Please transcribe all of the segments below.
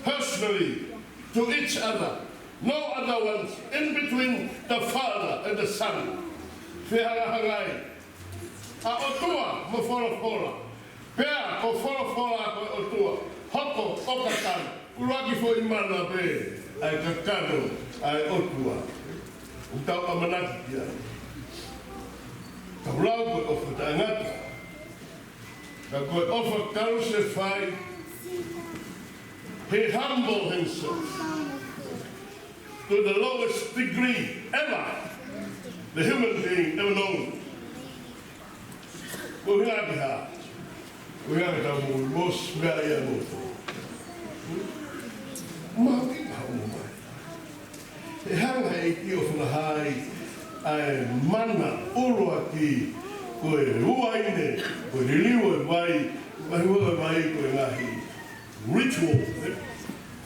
Personally, to each other, no other ones in between the father and the son. Fehangahangai. A otua mo fora fora. Pea ko fora fora ko otua. hoko, okatan, uraki fo imana pe, ai kakano, ai otua. Utau amanaki kia. Taulau koe ofa taangata. Ka koe ofa karuse whai. He humbled himself to the lowest degree ever the human being ever known. Ko hinga ki ha. Ko hinga ka mo mos mea ia mo. Maki ka mo mai. He hanga e ki o whanahai ai mana urua ki koe ruaine, koe riliwa mai, mahua mai koe ngahi ritual,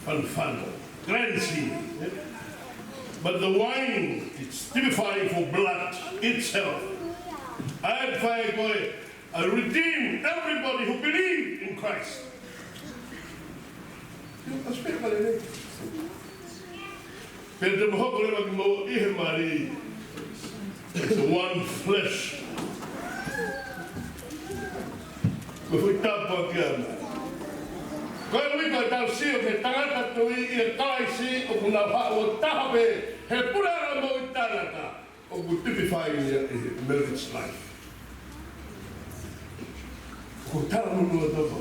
fun, grand scene. But the wine, it's typifying for blood itself. I redeem everybody who believes in Christ. It's one flesh. Koe nui koe tau si o ke tangata tui I a tai si o kuna wha o tahape he purara mo I tāngata o ku typifying I marriage life. Ko tara munu a tapa.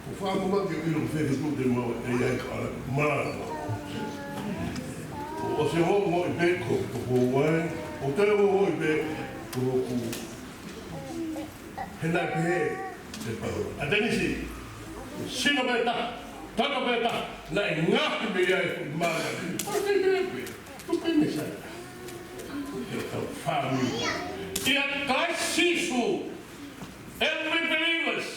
Ko whakamaki o ilo whewhi kute mo e iai ka ara marana. O se ho mo I be ko ko wai, o tere mo I be ko he nai pehe te pau. A teni si, sino beta, tano beta, nai ngaki me iai mana. O te pepe, tu pe me sai. Te tau Famili. I a Christ Sisu, every believers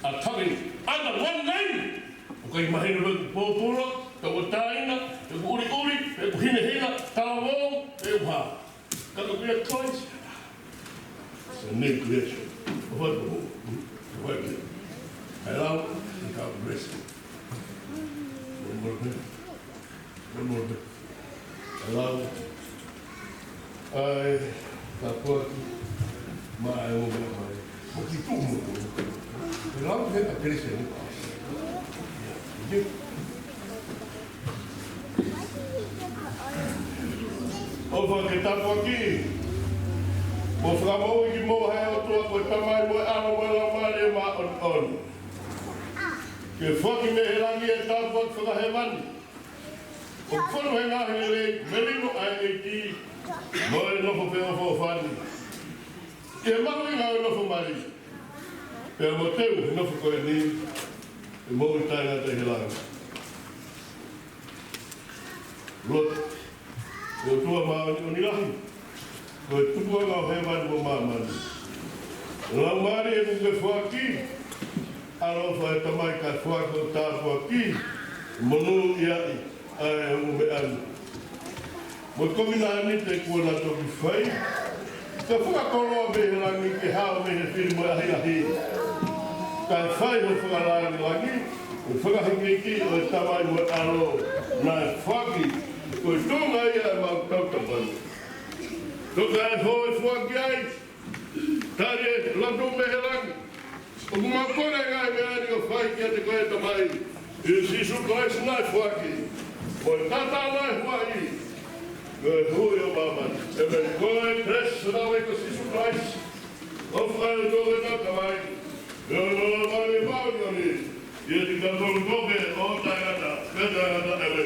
are coming under one name. O kai mahina bek pōpura, ka wataina, e uri, e hina, tāwō, e uha. Ka kuia Christ. It's a new creation. What? Hello? God bless you. One more bit. Hello? I put my own Hello? A Christian. Over the top of key. Mo whakamau I ki mo hea o tua koe tamai mo ano mo la mare ma on. Ke whaki me he rangi e tāpot whakahemani. O whanu he ngahi le merino ai e ki mo e nofo pēo fo whani. Ke mahu I ngau nofo mari. Pēo mo teu he nofo koe ni e mo I tainga te he langa. Lot, o tua maani o ni lahi. Koe tupua ngau he mani mo mamani. Ngau mari e muke whaki, alo whae tamai ka whako tā whaki, monu iai, ai ungu me anu. Mo komina ani te kua na toki whai, ka whakakoroa me he langi ke hao me he whiri mo ahi ahi. Ka whai ho whakalangi langi, o whakahingi ki o e tamai mo alo na whaki, koe tōnga ia e mau tautapani. Toka e hoi whaki ai, tare lato me he langi. O kuma kore ngai me ani o whai kia te koe tamai. I sisu koe sinai whaki. Koe tata nai whai. Koe hui o mamani. E me koe pres rawe ko sisu koe. O whai o toke tatamai. E o noa mani mauni o ni. Ia ti katolu koke o taingata. Me taingata e me.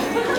Thank you.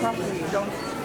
Properly, don't